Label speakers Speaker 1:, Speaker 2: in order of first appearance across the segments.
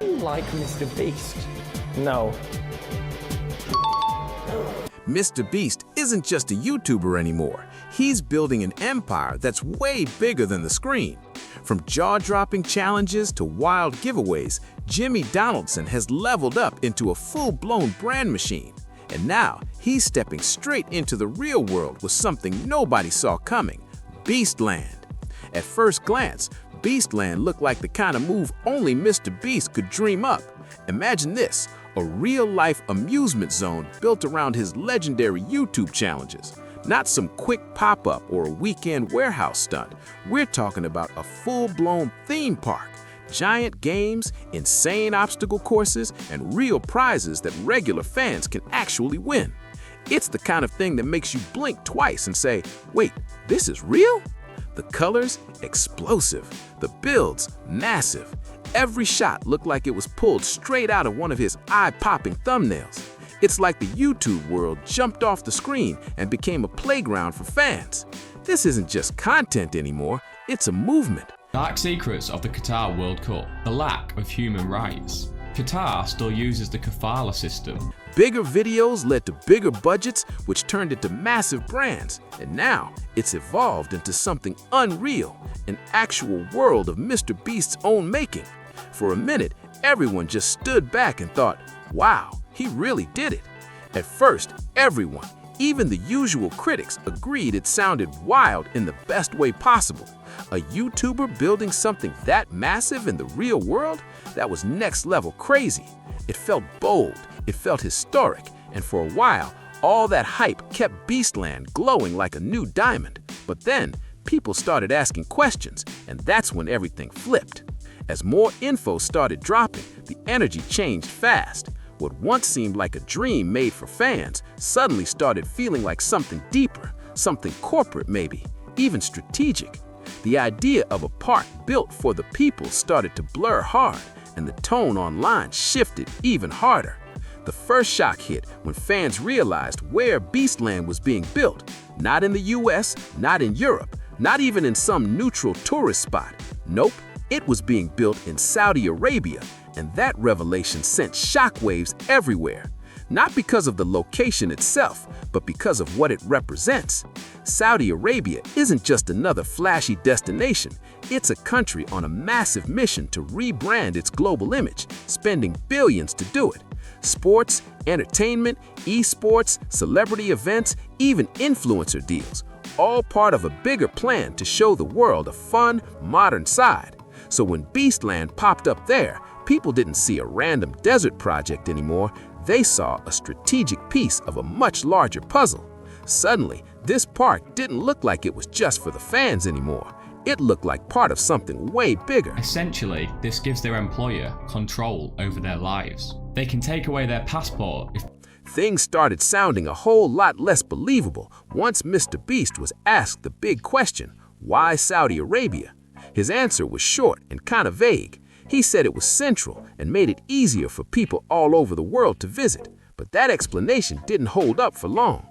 Speaker 1: Like Mr. Beast? No.
Speaker 2: 𝗕𝗲 isn't just a YouTuber anymore. He's building an empire that's way bigger than the screen. From jaw-dropping challenges to wild giveaways, 𝗕𝗲 has leveled up into a full-blown brand machine. And now, he's stepping straight into the real world with something nobody saw coming: Beastland. At first glance, Beastland looked like the kind of move only Mr. Beast could dream up. Imagine this: a real-life amusement zone built around his legendary YouTube challenges. Not some quick pop-up or a weekend warehouse stunt. We're talking about a full-blown theme park. Giant games, insane obstacle courses, and real prizes that regular fans can actually win. It's the kind of thing that makes you blink twice and say, wait, this is real? The colors, explosive. The builds, massive. Every shot looked like it was pulled straight out of one of his eye-popping thumbnails. It's like the YouTube world jumped off the screen and became a playground for fans. This isn't just content anymore, it's a movement.
Speaker 3: Dark secrets of the Qatar World Cup, the lack of human rights. Qatar still uses the kafala system.
Speaker 2: Bigger videos led to bigger budgets, which turned into massive brands. And now, it's evolved into something unreal, an actual world of Mr. Beast's own making. For a minute, everyone just stood back and thought, wow, he really did it. At first, everyone, even the usual critics, agreed it sounded wild in the best way possible. A YouTuber building something that massive in the real world? That was next level crazy. It felt bold, it felt historic, and for a while, all that hype kept Beastland glowing like a new diamond. But then, people started asking questions, and that's when everything flipped. As more info started dropping, the energy changed fast. What once seemed like a dream made for fans suddenly started feeling like something deeper, something corporate maybe, even strategic. The idea of a park built for the people started to blur hard, and the tone online shifted even harder. The first shock hit when fans realized where Beastland was being built. Not in the US, not in Europe, not even in some neutral tourist spot. Nope, it was being built in Saudi Arabia, and that revelation sent shockwaves everywhere. Not because of the location itself, but because of what it represents. Saudi Arabia isn't just another flashy destination. It's a country on a massive mission to rebrand its global image, spending billions to do it. Sports, entertainment, esports, celebrity events, even influencer deals, all part of a bigger plan to show the world a fun, modern side. So when Beastland popped up there, people didn't see a random desert project anymore. They saw a strategic piece of a much larger puzzle. Suddenly, this park didn't look like it was just for the fans anymore. It looked like part of something way bigger.
Speaker 3: Essentially, this gives their employer control over their lives. They can take away their passport if
Speaker 2: Things started sounding a whole lot less believable once Mr. Beast was asked the big question, why Saudi Arabia? His answer was short and kind of vague. He said it was central and made it easier for people all over the world to visit. But that explanation didn't hold up for long.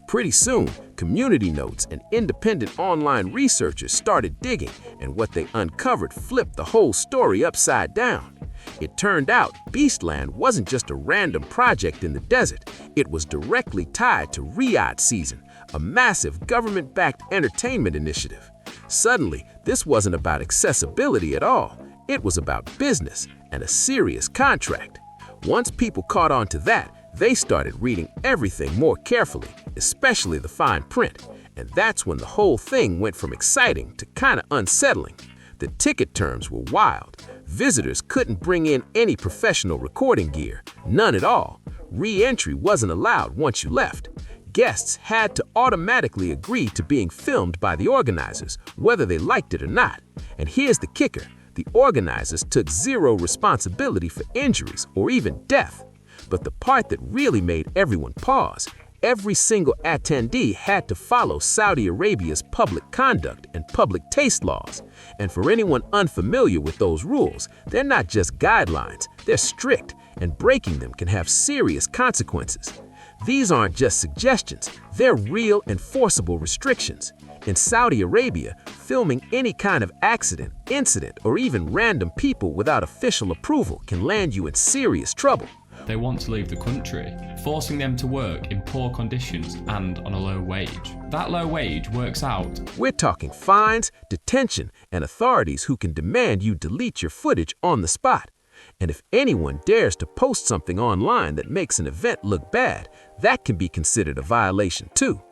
Speaker 2: Pretty soon, community notes and independent online researchers started digging, and what they uncovered flipped the whole story upside down. It turned out Beastland wasn't just a random project in the desert. It was directly tied to Riyadh Season, a massive government-backed entertainment initiative. Suddenly, this wasn't about accessibility at all. It was about business and a serious contract. Once people caught on to that, they started reading everything more carefully, especially the fine print. And that's when the whole thing went from exciting to kind of unsettling. The ticket terms were wild. Visitors couldn't bring in any professional recording gear, none at all. Re-entry wasn't allowed once you left. Guests had to automatically agree to being filmed by the organizers, whether they liked it or not. And here's the kicker. The organizers took zero responsibility for injuries or even death. But the part that really made everyone pause, every single attendee had to follow Saudi Arabia's public conduct and public taste laws. And for anyone unfamiliar with those rules, they're not just guidelines, they're strict, and breaking them can have serious consequences. These aren't just suggestions, they're real enforceable restrictions. In Saudi Arabia, filming any kind of accident, incident, or even random people without official approval can land you in serious trouble.
Speaker 3: They want to leave the country, forcing them to work in poor conditions and on a low wage. That low wage works out.
Speaker 2: We're talking fines, detention, and authorities who can demand you delete your footage on the spot. And if anyone dares to post something online that makes an event look bad, that can be considered a violation too.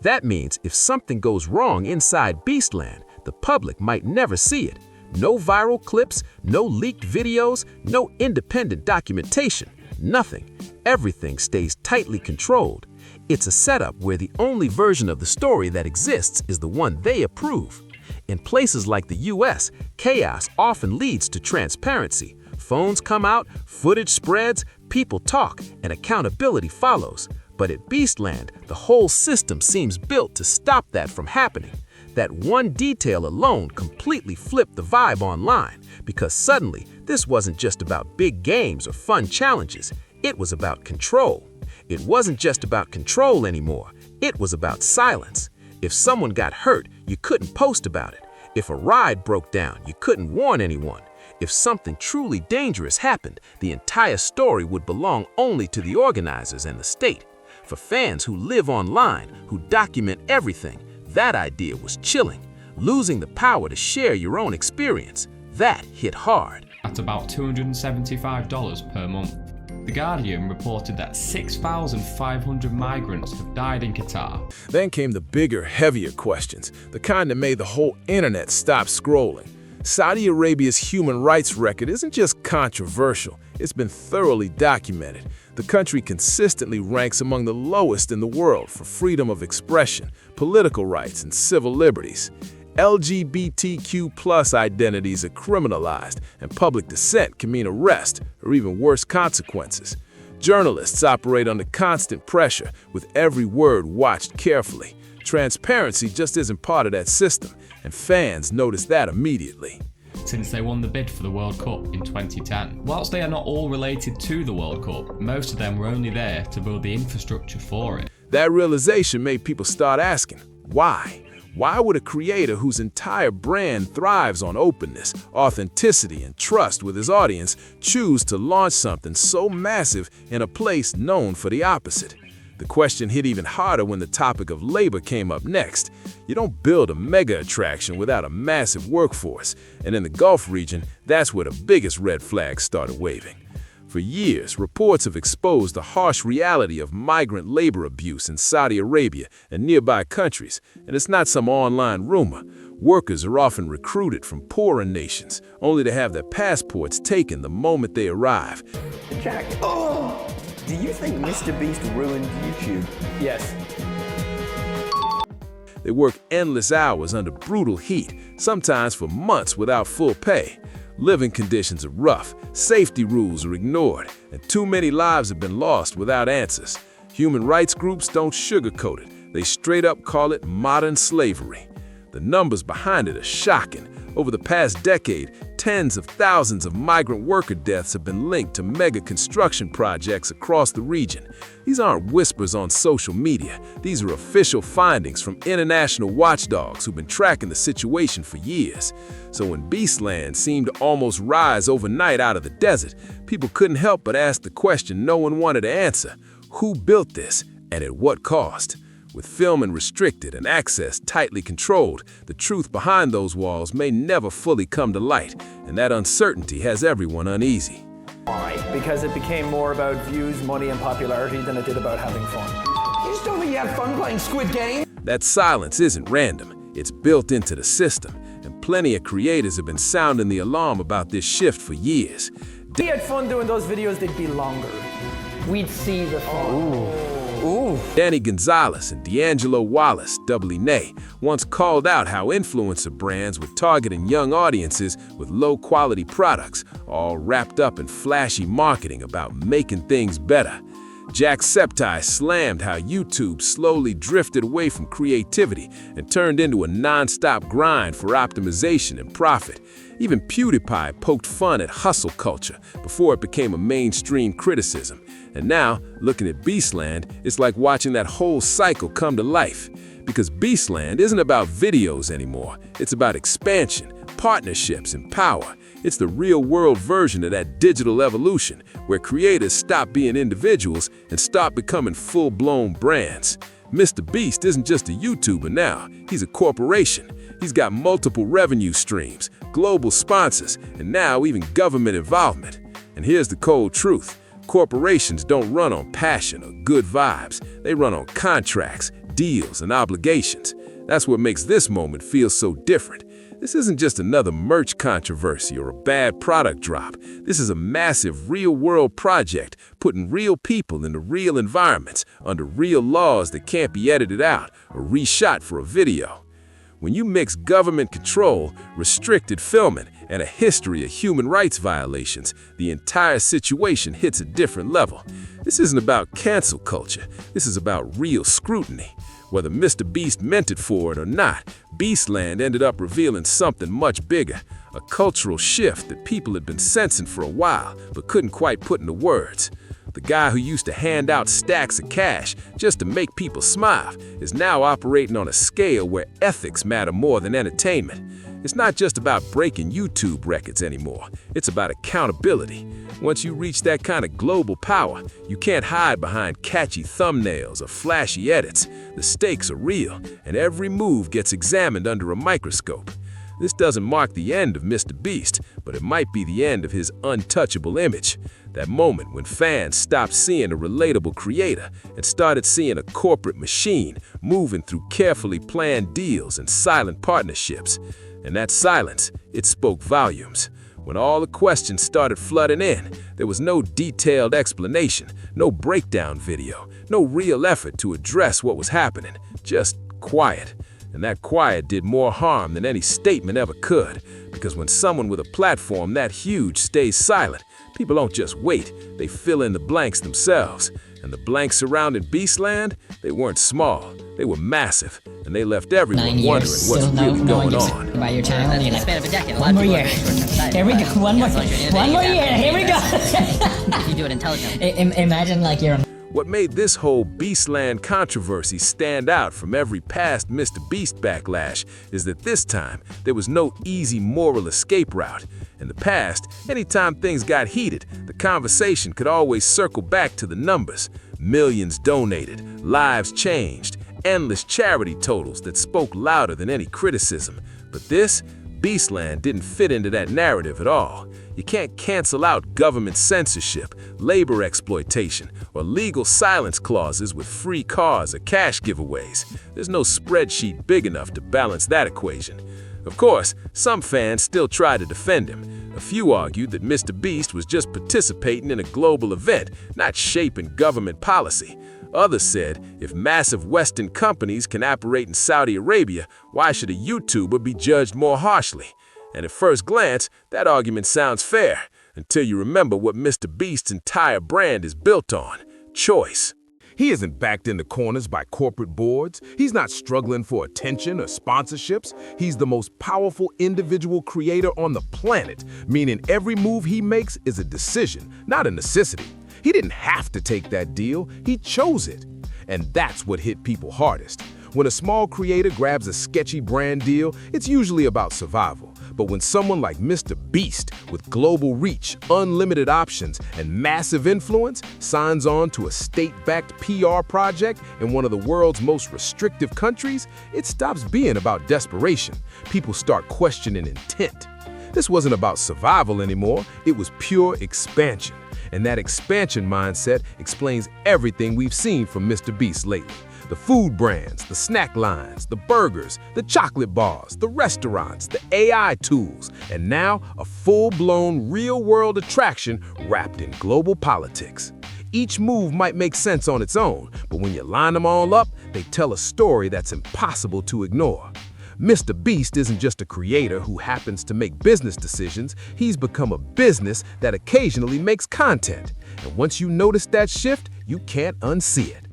Speaker 2: That means if something goes wrong inside Beastland, the public might never see it. No viral clips, no leaked videos, no independent documentation, nothing. Everything stays tightly controlled. It's a setup where the only version of the story that exists is the one they approve. In places like the US, chaos often leads to transparency. Phones come out, footage spreads, people talk, and accountability follows. But at Beastland, the whole system seems built to stop that from happening. That one detail alone completely flipped the vibe online, because suddenly this wasn't just about big games or fun challenges, it was about control. It wasn't just about control anymore, it was about silence. If someone got hurt, you couldn't post about it. If a ride broke down, you couldn't warn anyone. If something truly dangerous happened, the entire story would belong only to the organizers and the state. For fans who live online, who document everything, that idea was chilling. Losing the power to share your own experience, that hit hard.
Speaker 3: At about $275 per month. The Guardian reported that 6,500 migrants have died in Qatar.
Speaker 4: Then came the bigger, heavier questions, the kind that made the whole internet stop scrolling. Saudi Arabia's human rights record isn't just controversial, it's been thoroughly documented. The country consistently ranks among the lowest in the world for freedom of expression, political rights, and civil liberties. LGBTQ+ identities are criminalized, and public dissent can mean arrest or even worse consequences. Journalists operate under constant pressure, with every word watched carefully. Transparency just isn't part of that system, and fans notice that immediately.
Speaker 3: Since they won the bid for the World Cup in 2010. Whilst they are not all related to the World Cup, most of them were only there to build the infrastructure for it.
Speaker 4: That realization made people start asking, why? Why would a creator whose entire brand thrives on openness, authenticity, and trust with his audience choose to launch something so massive in a place known for the opposite? The question hit even harder when the topic of labor came up next. You don't build a mega attraction without a massive workforce, and in the Gulf region, that's where the biggest red flags started waving. For years, reports have exposed the harsh reality of migrant labor abuse in Saudi Arabia and nearby countries, and it's not some online rumor. Workers are often recruited from poorer nations, only to have their passports taken the moment they arrive.
Speaker 1: Jack, do you think Mr. Beast ruined YouTube? Yes.
Speaker 4: They work endless hours under brutal heat, sometimes for months without full pay. Living conditions are rough, safety rules are ignored, and too many lives have been lost without answers. Human rights groups don't sugarcoat it. They straight up call it modern slavery. The numbers behind it are shocking. Over the past decade, tens of thousands of migrant worker deaths have been linked to mega construction projects across the region. These aren't whispers on social media. These are official findings from international watchdogs who've been tracking the situation for years. So when Beastland seemed to almost rise overnight out of the desert, people couldn't help but ask the question no one wanted to answer. Who built this, and at what cost? With filming restricted and access tightly controlled, the truth behind those walls may never fully come to light, and that uncertainty has everyone uneasy.
Speaker 1: Why? Because it became more about views, money, and popularity than it did about having fun. You just told me you had fun playing Squid Game?
Speaker 4: That silence isn't random, it's built into the system, and plenty of creators have been sounding the alarm about this shift for years.
Speaker 1: If we had fun doing those videos, they'd be longer. We'd see the fun. Ooh.
Speaker 4: Danny Gonzalez and D'Angelo Wallace, 𝗕𝗲, once called out how influencer brands were targeting young audiences with low-quality products, all wrapped up in flashy marketing about making things better. Jacksepticeye slammed how YouTube slowly drifted away from creativity and turned into a non-stop grind for optimization and profit. Even PewDiePie poked fun at hustle culture before it became a mainstream criticism. And now, looking at Beastland, it's like watching that whole cycle come to life. Because Beastland isn't about videos anymore. It's about expansion, partnerships, and power. It's the real-world version of that digital evolution where creators stop being individuals and start becoming full-blown brands. MrBeast isn't just a YouTuber now. He's a corporation. He's got multiple revenue streams, global sponsors, and now even government involvement. And here's the cold truth. Corporations don't run on passion or good vibes. They run on contracts, deals, and obligations. That's what makes this moment feel so different. This isn't just another merch controversy or a bad product drop. This is a massive real-world project, putting real people into real environments, under real laws that can't be edited out or reshot for a video. When you mix government control, restricted filming, and a history of human rights violations, the entire situation hits a different level. This isn't about cancel culture. This is about real scrutiny. Whether MrBeast meant it for it or not, Beastland ended up revealing something much bigger, a cultural shift that people had been sensing for a while but couldn't quite put into words. The guy who used to hand out stacks of cash just to make people smile is now operating on a scale where ethics matter more than entertainment. It's not just about breaking YouTube records anymore. It's about accountability. Once you reach that kind of global power, you can't hide behind catchy thumbnails or flashy edits. The stakes are real, and every move gets examined under a microscope. This doesn't mark the end of MrBeast, but it might be the end of his untouchable image. That moment when fans stopped seeing a relatable creator and started seeing a corporate machine moving through carefully planned deals and silent partnerships. And that silence, it spoke volumes. When all the questions started flooding in, there was no detailed explanation, no breakdown video, no real effort to address what was happening, just quiet. And that quiet did more harm than any statement ever could, because when someone with a platform that huge stays silent, people don't just wait, they fill in the blanks themselves. And the blanks surrounding Beastland, they weren't small, they were massive, and they left everyone wondering what's really going on.
Speaker 5: About your channel,
Speaker 6: In the span of a decade.
Speaker 5: one more year. Here we go. One more year. Here we go.
Speaker 6: If you do it intelligently.
Speaker 5: Imagine like you're.
Speaker 4: What made this whole Beastland controversy stand out from every past MrBeast backlash is that this time there was no easy moral escape route. In the past, anytime things got heated, the conversation could always circle back to the numbers. Millions donated, lives changed, endless charity totals that spoke louder than any criticism. But this, Beastland didn't fit into that narrative at all. You can't cancel out government censorship, labor exploitation, or legal silence clauses with free cars or cash giveaways. There's no spreadsheet big enough to balance that equation. Of course, some fans still try to defend him. A few argued that MrBeast was just participating in a global event, not shaping government policy. Others said, if massive Western companies can operate in Saudi Arabia, why should a YouTuber be judged more harshly? And at first glance, that argument sounds fair, until you remember what MrBeast's entire brand is built on: choice.
Speaker 7: He isn't backed into corners by corporate boards. He's not struggling for attention or sponsorships. He's the most powerful individual creator on the planet, meaning every move he makes is a decision, not a necessity. He didn't have to take that deal, he chose it. And that's what hit people hardest. When a small creator grabs a sketchy brand deal, it's usually about survival. But when someone like MrBeast, with global reach, unlimited options, and massive influence, signs on to a state-backed PR project in one of the world's most restrictive countries, it stops being about desperation. People start questioning intent. This wasn't about survival anymore, it was pure expansion. And that expansion mindset explains everything we've seen from MrBeast lately. The food brands, the snack lines, the burgers, the chocolate bars, the restaurants, the AI tools, and now a full-blown real-world attraction wrapped in global politics. Each move might make sense on its own, but when you line them all up, they tell a story that's impossible to ignore. MrBeast isn't just a creator who happens to make business decisions, he's become a business that occasionally makes content. And once you notice that shift, you can't unsee it.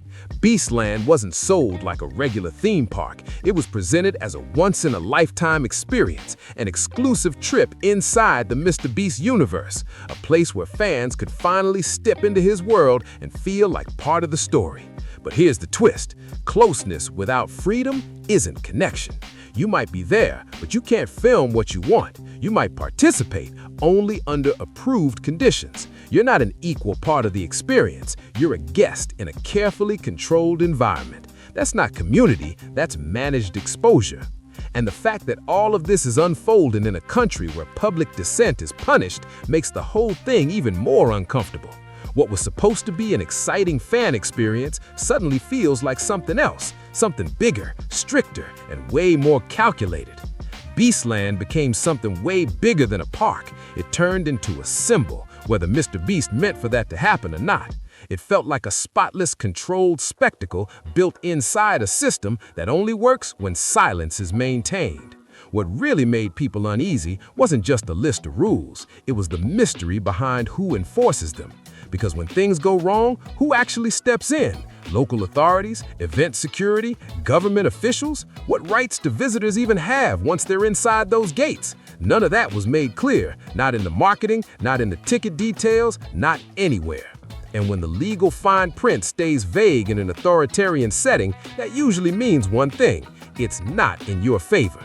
Speaker 7: Beastland wasn't sold like a regular theme park. It was presented as a once-in-a-lifetime experience, an exclusive trip inside the MrBeast universe, a place where fans could finally step into his world and feel like part of the story. But here's the twist. Closeness without freedom isn't connection. You might be there, but you can't film what you want. You might participate only under approved conditions. You're not an equal part of the experience. You're a guest in a carefully controlled environment. That's not community, that's managed exposure. And the fact that all of this is unfolding in a country where public dissent is punished makes the whole thing even more uncomfortable. What was supposed to be an exciting fan experience suddenly feels like something else, something bigger, stricter, and way more calculated. Beastland became something way bigger than a park. It turned into a symbol, whether Mr. Beast meant for that to happen or not. It felt like a spotless, controlled spectacle built inside a system that only works when silence is maintained. What really made people uneasy wasn't just a list of rules, it was the mystery behind who enforces them. Because when things go wrong, who actually steps in? Local authorities, event security, government officials? What rights do visitors even have once they're inside those gates? None of that was made clear, not in the marketing, not in the ticket details, not anywhere. And when the legal fine print stays vague in an authoritarian setting, that usually means one thing: it's not in your favor.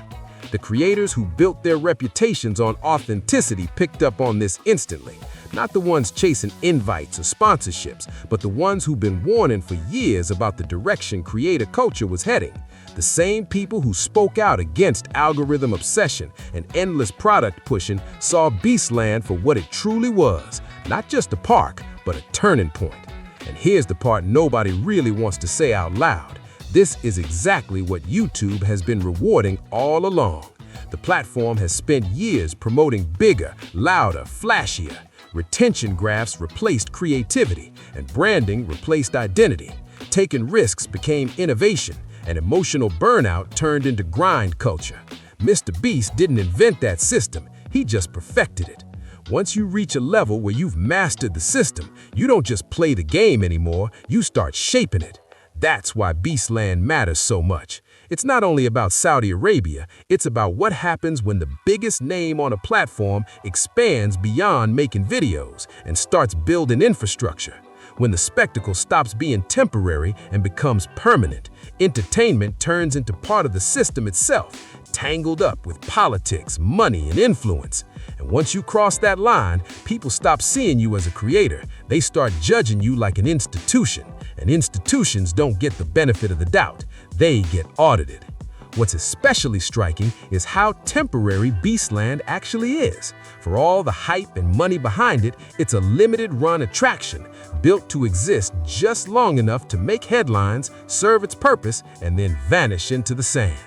Speaker 7: The creators who built their reputations on authenticity picked up on this instantly. Not the ones chasing invites or sponsorships, but the ones who've been warning for years about the direction creator culture was heading. The same people who spoke out against algorithm obsession and endless product pushing saw Beastland for what it truly was, not just a park, but a turning point. And here's the part nobody really wants to say out loud. This is exactly what YouTube has been rewarding all along. The platform has spent years promoting bigger, louder, flashier. Retention graphs replaced creativity, and branding replaced identity. Taking risks became innovation, and emotional burnout turned into grind culture. Mr. Beast didn't invent that system, he just perfected it. Once you reach a level where you've mastered the system, you don't just play the game anymore, you start shaping it. That's why Beastland matters so much. It's not only about Saudi Arabia, it's about what happens when the biggest name on a platform expands beyond making videos and starts building infrastructure. When the spectacle stops being temporary and becomes permanent, entertainment turns into part of the system itself, tangled up with politics, money, and influence. And once you cross that line, people stop seeing you as a creator. They start judging you like an institution. And institutions don't get the benefit of the doubt. They get audited. What's especially striking is how temporary Beastland actually is. For all the hype and money behind it, it's a limited-run attraction, built to exist just long enough to make headlines, serve its purpose, and then vanish into the sand.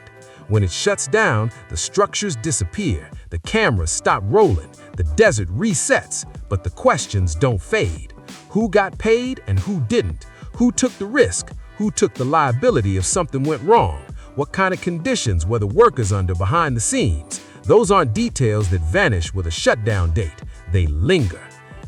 Speaker 7: When it shuts down, the structures disappear, the cameras stop rolling, the desert resets, but the questions don't fade. Who got paid and who didn't? Who took the risk? Who took the liability if something went wrong? What kind of conditions were the workers under behind the scenes? Those aren't details that vanish with a shutdown date. They linger.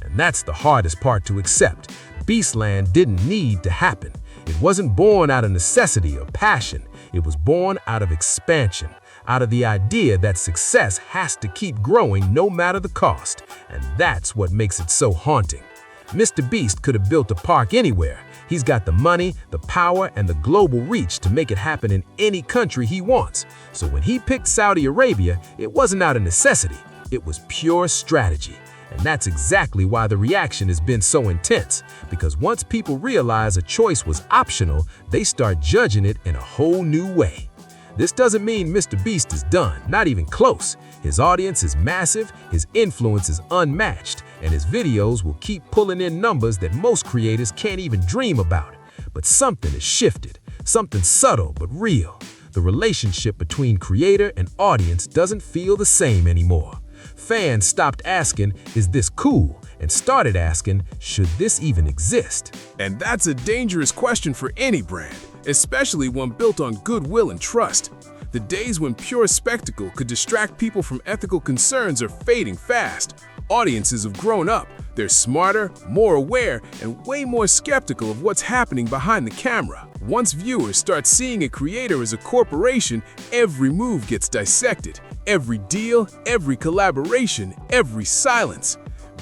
Speaker 7: And that's the hardest part to accept. Beastland didn't need to happen. It wasn't born out of necessity or passion. It was born out of expansion, out of the idea that success has to keep growing no matter the cost. And that's what makes it so haunting. Mr. Beast could have built a park anywhere. He's got the money, the power, and the global reach to make it happen in any country he wants. So when he picked Saudi Arabia, it wasn't out of necessity. It was pure strategy. And that's exactly why the reaction has been so intense. Because once people realize a choice was optional, they start judging it in a whole new way. This doesn't mean Mr. Beast is done, not even close. His audience is massive, his influence is unmatched, and his videos will keep pulling in numbers that most creators can't even dream about. But something has shifted, something subtle but real. The relationship between creator and audience doesn't feel the same anymore. Fans stopped asking, "Is this cool?" and started asking, "Should this even exist?"
Speaker 4: And that's a dangerous question for any brand, especially one built on goodwill and trust. The days when pure spectacle could distract people from ethical concerns are fading fast. Audiences have grown up. They're smarter, more aware, and way more skeptical of what's happening behind the camera. Once viewers start seeing a creator as a corporation, every move gets dissected. Every deal, every collaboration, every silence.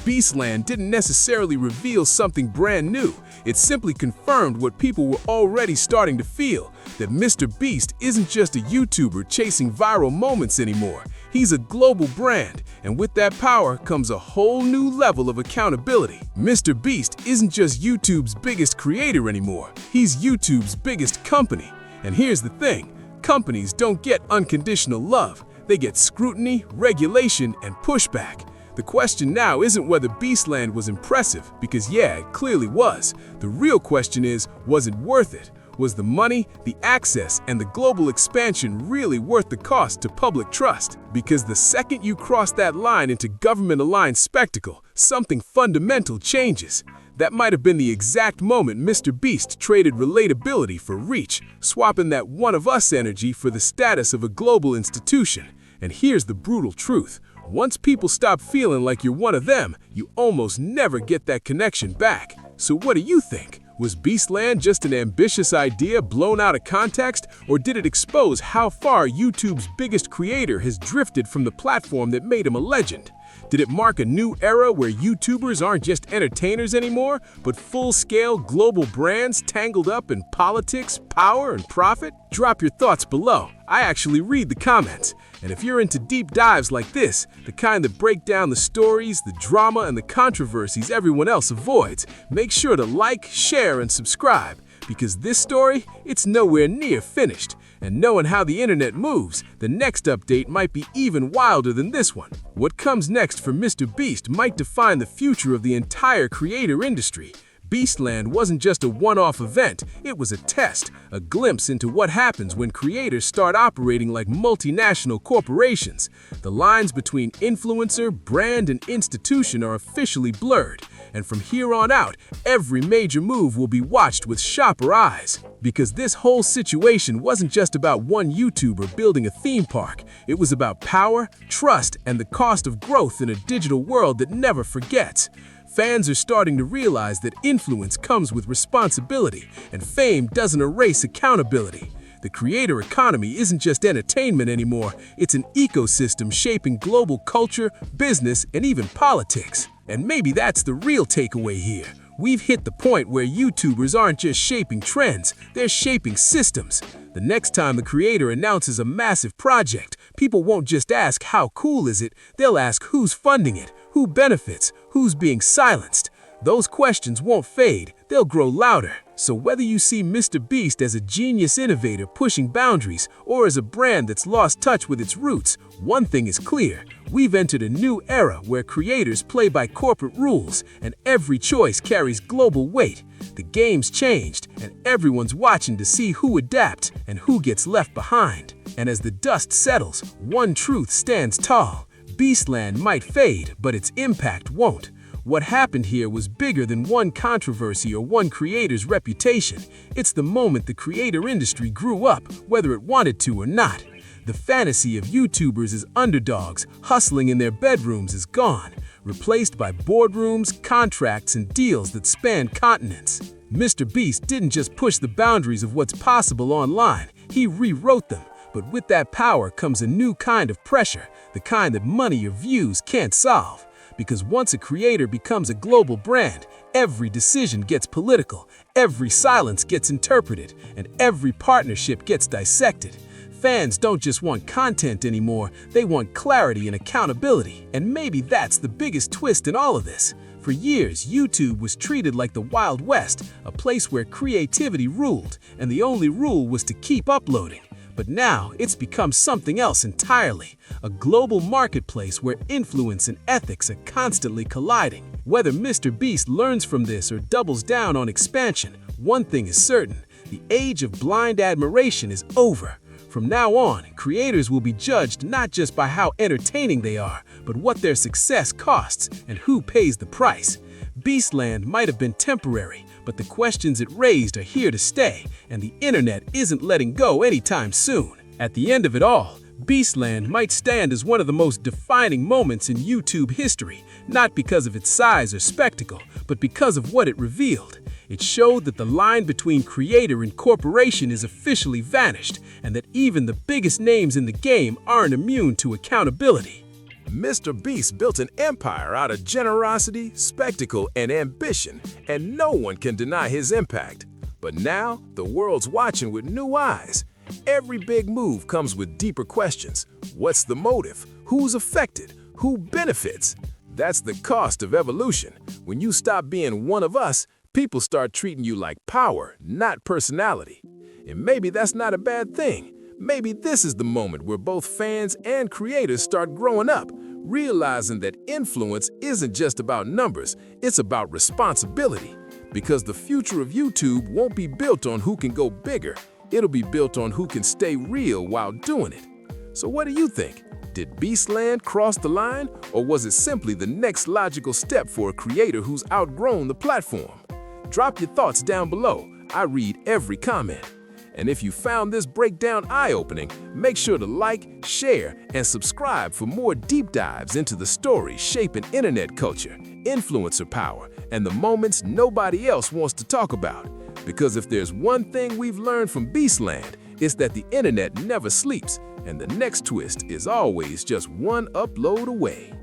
Speaker 4: Beastland didn't necessarily reveal something brand new. It simply confirmed what people were already starting to feel, that Mr. Beast isn't just a YouTuber chasing viral moments anymore. He's a global brand, and with that power comes a whole new level of accountability. Mr. Beast isn't just YouTube's biggest creator anymore. He's YouTube's biggest company. And here's the thing, companies don't get unconditional love. They get scrutiny, regulation, and pushback. The question now isn't whether Beastland was impressive, because yeah, it clearly was. The real question is, was it worth it? Was the money, the access, and the global expansion really worth the cost to public trust? Because the second you cross that line into government-aligned spectacle, something fundamental changes. That might have been the exact moment Mr. Beast traded relatability for reach, swapping that one-of-us energy for the status of a global institution. And here's the brutal truth. Once people stop feeling like you're one of them, you almost never get that connection back. So what do you think? Was Beastland just an ambitious idea blown out of context, or did it expose how far YouTube's biggest creator has drifted from the platform that made him a legend? Did it mark a new era where YouTubers aren't just entertainers anymore, but full-scale global brands tangled up in politics, power, and profit? Drop your thoughts below. I actually read the comments. And if you're into deep dives like this, the kind that break down the stories, the drama, and the controversies everyone else avoids, make sure to like, share, and subscribe. Because this story, it's nowhere near finished. And knowing how the internet moves, the next update might be even wilder than this one. What comes next for Mr. Beast might define the future of the entire creator industry. Beastland wasn't just a one-off event, it was a test, a glimpse into what happens when creators start operating like multinational corporations. The lines between influencer, brand, and institution are officially blurred. And from here on out, every major move will be watched with sharper eyes. Because this whole situation wasn't just about one YouTuber building a theme park. It was about power, trust, and the cost of growth in a digital world that never forgets. Fans are starting to realize that influence comes with responsibility, and fame doesn't erase accountability. The creator economy isn't just entertainment anymore, it's an ecosystem shaping global culture, business, and even politics. And maybe that's the real takeaway here. We've hit the point where YouTubers aren't just shaping trends, they're shaping systems. The next time the creator announces a massive project, people won't just ask how cool is it, they'll ask who's funding it, who benefits, who's being silenced. Those questions won't fade, they'll grow louder. So whether you see Mr. Beast as a genius innovator pushing boundaries or as a brand that's lost touch with its roots, one thing is clear. We've entered a new era where creators play by corporate rules and every choice carries global weight. The game's changed and everyone's watching to see who adapts and who gets left behind. And as the dust settles, one truth stands tall. Beastland might fade, but its impact won't. What happened here was bigger than one controversy or one creator's reputation. It's the moment the creator industry grew up, whether it wanted to or not. The fantasy of YouTubers as underdogs, hustling in their bedrooms is gone, replaced by boardrooms, contracts, and deals that span continents. Mr. Beast didn't just push the boundaries of what's possible online, he rewrote them. But with that power comes a new kind of pressure, the kind that money or views can't solve. Because once a creator becomes a global brand, every decision gets political, every silence gets interpreted, and every partnership gets dissected. Fans don't just want content anymore, they want clarity and accountability. And maybe that's the biggest twist in all of this. For years, YouTube was treated like the Wild West, a place where creativity ruled, and the only rule was to keep uploading. But now, it's become something else entirely, a global marketplace where influence and ethics are constantly colliding. Whether Mr. Beast learns from this or doubles down on expansion, one thing is certain, the age of blind admiration is over. From now on, creators will be judged not just by how entertaining they are, but what their success costs and who pays the price. Beastland might have been temporary, but the questions it raised are here to stay, and the internet isn't letting go anytime soon. At the end of it all, Beastland might stand as one of the most defining moments in YouTube history, not because of its size or spectacle, but because of what it revealed. It showed that the line between creator and corporation is officially vanished, and that even the biggest names in the game aren't immune to accountability. Mr. Beast built an empire out of generosity, spectacle, and ambition, and no one can deny his impact. But now, the world's watching with new eyes. Every big move comes with deeper questions. What's the motive? Who's affected? Who benefits? That's the cost of evolution. When you stop being one of us, people start treating you like power, not personality. And maybe that's not a bad thing. Maybe this is the moment where both fans and creators start growing up, realizing that influence isn't just about numbers, it's about responsibility. Because the future of YouTube won't be built on who can go bigger, it'll be built on who can stay real while doing it. So what do you think? Did Beastland cross the line, or was it simply the next logical step for a creator who's outgrown the platform? Drop your thoughts down below. I read every comment. And if you found this breakdown eye-opening, make sure to like, share, and subscribe for more deep dives into the stories shaping internet culture, influencer power, and the moments nobody else wants to talk about. Because if there's one thing we've learned from Beastland, it's that the internet never sleeps, and the next twist is always just one upload away.